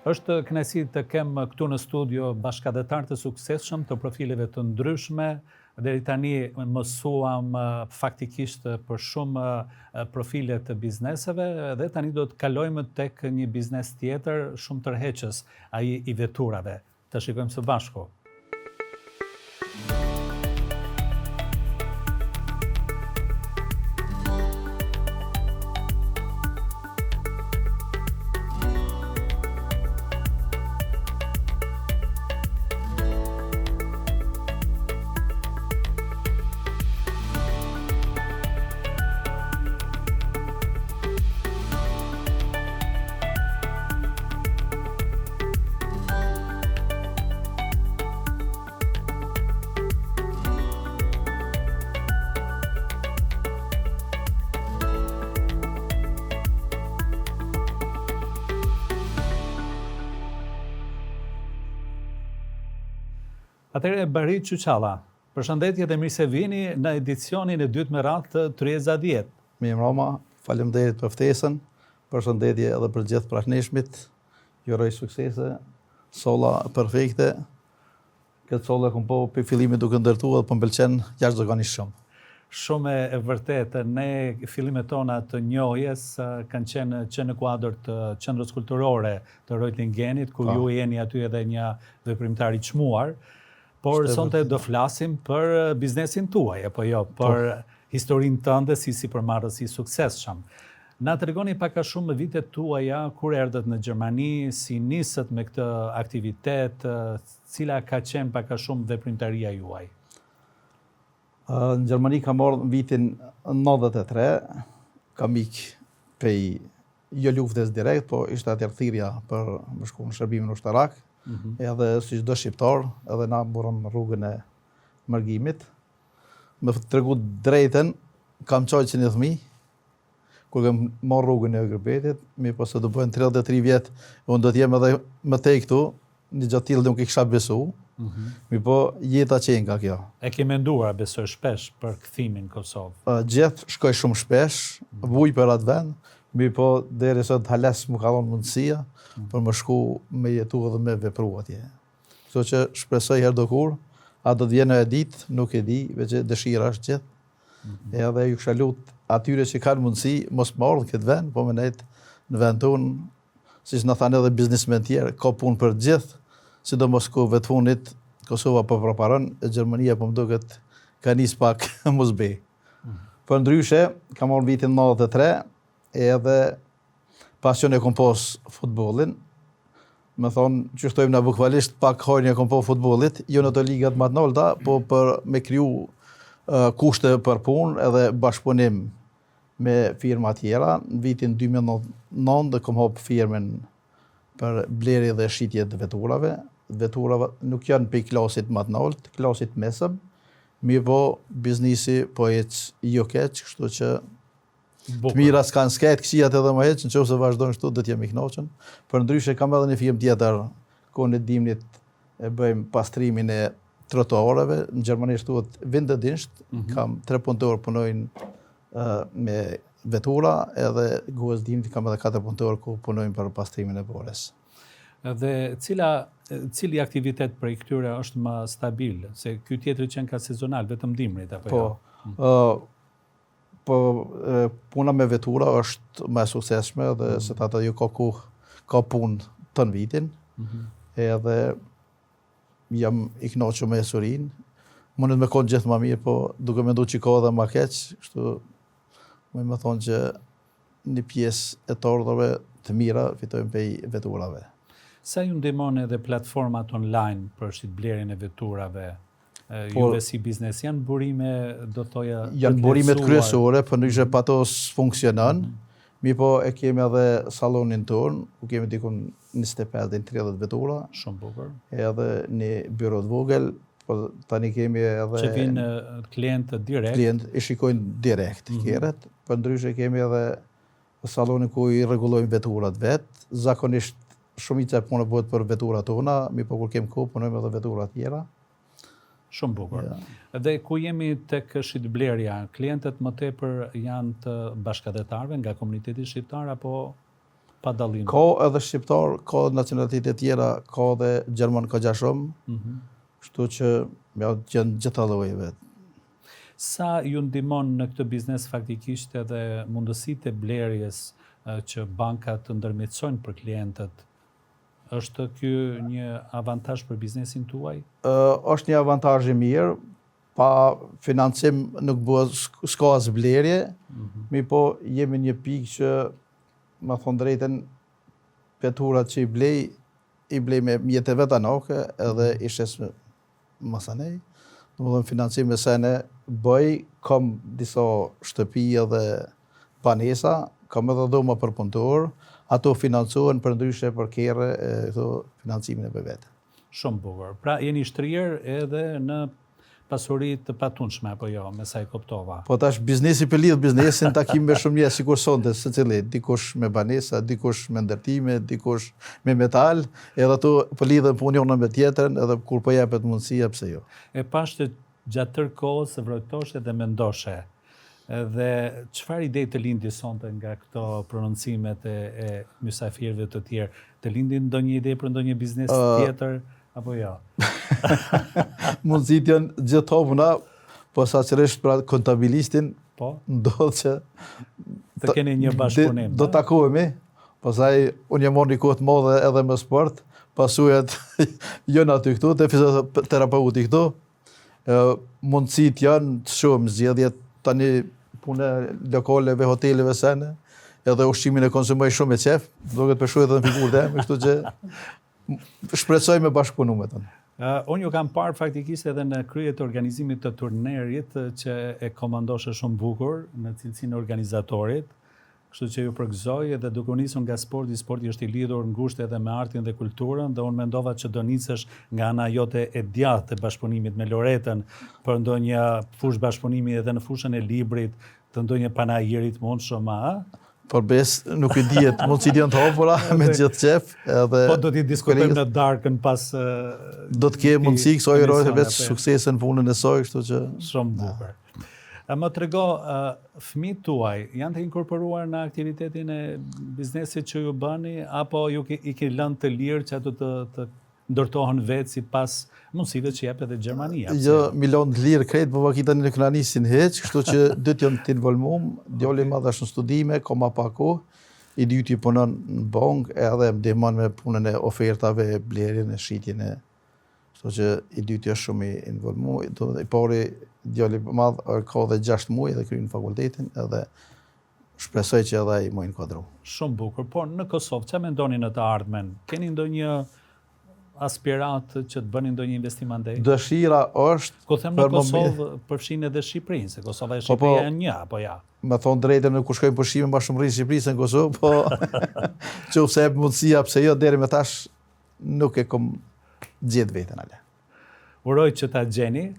Është kënaqësi të kem këtu në studio bashkëdhetar të suksesshëm të profileve të ndryshme. Deri tani mësuam faktikisht për shumë profile të bizneseve dhe tani do të kalojmë tek një biznes tjetër shumë tërheqës, ai i veturave. Të shikojmë së bashku. Atëherë Barit Çuçalla, përshëndetje dhe mirë se vini në edicionin e dytë me radhë të Tryeza 10. Mirë mbrëma, faleminderit për ftesën, përshëndetje edhe për gjithë pranishmit, ju uroj suksese, solla perfekte, këtë solla kom po për fillimit duke ndërtuar dhe po m'pëlqen jashtëzakonisht shumë. Shumë e vërtetë, ne fillimet tona të njohjes kanë qenë që në kuadër të qendrës kulturore të Rojtlingenit, ku ju jeni aty edhe një veprimtar I çmuar. Por sonte do flasim për biznesin tuaj, apo jo, për historinë tënde si përmarrës I suksesshëm. Na tregoni pak a shumë vitet tuaja, kur erdhët në Gjermani, si nisët me këtë aktivitet, cila ka qenë pak a shumë veprimtaria juaj? Në Gjermani kam ardhur në vitin 93, kam ikë prej jo luftës direkt, po ishte atëherë thirrja për më shku në shërbimin ushtarak. Edhe si çdo shqiptar, edhe na morëm rrugën e mërgimit. Me tregu drejtën, kam qaj që një fëmijë, kur kam marrë rrugën e Ëgërbetit, mi po se do bëhen 33 vjet, unë do t'jem edhe më tej këtu, një gjatë tillë nuk I kisha besu, mi po jeta qenë ka kjo. E ke menduar besoj shpesh për kthimin në Kosovë? Gjithë shkoj shumë shpesh, vuj për atë vend, mi po deri sot hales më ka dhënë mundësia për më shku me jetu edhe me vepru atje. Kështu që shpresoj herë do kur, a do të vjen e ditë, nuk e di, veç dëshira është gjithë. Edhe ju kisha lut atyre që kanë mundësi, mos më ardhë këtë vend, po më nejtë në vend tonë, siç na thanë edhe biznesmen tjerë, ka punë për gjithë, sidomos ku vetfunit Kosova po preparon, e Gjermania po më duket ka nis pak mos bëj. Për ndryshe, kam marrë vitin 93, edhe pasion e kom pos futbolin. Me thonë, që shtojmë në bukvalisht pak hajnë e kom po futbolit, jo në të ligat më të nolta, po për me kriju kushte për punë edhe bashkëpunim me firma tjera. Në vitin 2009 dhe kom hop firmen për blerje dhe shitje të veturave. Veturave nuk janë për klasit më të noltë, klasit mesëm, mi po biznisi po jo keq, kështu që të mira s'kanë skajt, këqijat edhe më heq, në qoftë se vazhdojnë shtu, dhe t'jem I knoqën. Për ndryshe kam edhe një firmë tjetër, kohën e dimnit e bëjmë pastrimin e trotuareve, në Gjermani shtuhet vindëdinsht, kam 3 punëtor punojnë me vetura, edhe kohës dimnit kam edhe 4 punëtor ku punojnë për pastrimin e bores. Dhe cili aktivitet prej këtyre është më stabil, se ky tjetri qenë ka sezonal, vetëm dimrit, apo jo? Po puna me vetura është më e suksesshme dhe se ata ju ka punë të në vitin, edhe jam I knoqur me surin, mundet me konë gjithë më mirë, po duke mendu që ka edhe më keq, kështu më thonë që një pjesë e tordhave të mira fitojmë prej veturave. Sa ju ndihmon edhe platformat online për shitblerjen e veturave? Juve si biznes janë burime, do thoja... Janë burimet kryesore, për ndryshe patos funksionon, mi po e kemi edhe salonin tonë, ku kemi dikun 25-30 vetura. Shumë bukur. Edhe një byro të vogël, po tani kemi edhe... Që vinë klientë direkt? Klientë I shikojnë direkt, kjerët. Për ndryshe kemi edhe salonin ku I rregullojmë veturat vetë. Zakonisht shumica e punë bëhet për veturat tona, mi po kur kemi kohë punojmë edhe veturat tjera. Shumë bukur. Dhe ku jemi tek shitblerja, klientët më tepër janë të bashkëdhetarëve nga komuniteti shqiptar apo Pa dallim. Ka edhe shqiptar, ka nacionalitetet tjera, ka edhe gjerman ka gjashëm, kështu që ja gjën gjitha llojeve. Sa ju ndihmon në këtë biznes faktikisht edhe mundësitë e blerjes që bankat të ndërmjetësojnë për klientët? Është ky një avantazh për biznesin tuaj? Është një avantazh i mirë, pa financim nuk s'ka as blerje, mi po jemi një pikë që, ma thonë drejten, peturat që i blej me mjetë vetë anoke edhe i shes me masanej. Domethënë financim me sene bëj, kam disa shtëpi edhe banesa, kam edhe dhoma për punëtor, ato financohen për ndryshe për kerre këto financimin e vetë. Shumë bukur. Pra jeni shtrirë edhe në pasuri të patundshme apo jo, me sa e kuptova. Po tash biznesi për lidh biznesin takim me shumë njerëz sikur sonte, secili, dikush me banesa, dikush me ndërtime, dikush me metal, edhe ato po lidhen punë njëra me tjetrën, edhe kur po jepet mundësia pse jo. E pashtë gjatë tërë kohës së vërtetoshe dhe mendoshe. Dhe çfarë ide të lindi sonte nga këto prononcimet e mysafirëve të tjerë? Të lindi ndonjë ide për ndonjë biznes tjetër apo jo? Mundësit janë gjithë topuna, po saqërisht pra kontabilistin, ndodh që të keni një bashkëpunim. Do takohemi, pastaj unë jam marrë një kohë të madhe edhe me sport, pasujat janë aty këtu, te fizioterapeuti këtu. Mundësit janë shumë zgjedhjet, tani punë lokaleve, hoteleve sene, edhe ushqimin e konsumoj shumë e qef, duket për shuhet edhe në figurë dhe, kështu që shpresoj me bashkëpunu me tënë. Unë ju kam parë faktikisht edhe në krye të organizimit të turnerit që e komandoshe shumë bukur në cilësinë e organizatorit, kështu që ju përgëzoj edhe duke u nisur nga sporti është i lidhur ngushtë edhe me artin dhe kulturën dhe unë mendova që do nisesh nga ana jote e djathtë të bashkëpunimit me Loretën për ndonjë fushë bashkëpunimi edhe në fushën e librit, të ndonjë panajirit mundshëm, Por nuk i dihet, mundësit janë të hapura me gjithë qef. Po do t'i diskutojmë në darkën pas... Do të kemë mundësi kësoj rojtë veç suksesën punën e soj, kështu që... Shumë bukur. Më trego, fëmijët tuaj janë të inkorporuar në aktivitetin e biznesit që ju bëni, apo ju i ke lënë të lirë që ato të ndërtohen vetë si pas mundësive që jep edhe Gjermania? Jo, milion të lirë krejt, po vakita në kënaqësin heq, kështu që dytë janë të involvum, djali madh është në studime, ka ma pak kohë, i dyti punon në bank, edhe më ndihmon me punën e ofertave, blerjen e shitjen e, kështu që i dyti është shumë i involvum, i pari djali madh ka dhe 6 muaj dhe kryen fakultetin, edhe shpresoj që edhe ai më inkuadro. Shumë bukur, por në Kosovë çfarë mendoni në të ardhmen? Keni ndonjë aspirat që të bëni ndonjë investim andej? Dëshira është... Ku them në Kosovë përfshin edhe Shqipërinë, se Kosova e Shqipëria janë një, apo ja? Me thonë drejtën, kur shkojmë pushime, ma shumë rrinë Shqipëri se në Kosovë, po që pse e mundësia, pse jo, deri me tash nuk e kom gjetë vetën ale. Uroj që ta gjeni,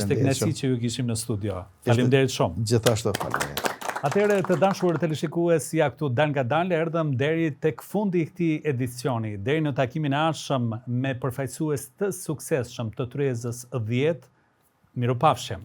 ishte kënaqësi që ju kishim në studio. Faleminderit shumë. Gjithashtu faleminderit. Atëherë të dashur teleshikues, ja këtu dal nga dal erdhëm deri tek fundi i këtij edicioni. Deri në takimin e ardhshëm me përfaqësues të suksesshëm të Tryezës 10. Mirupafshim.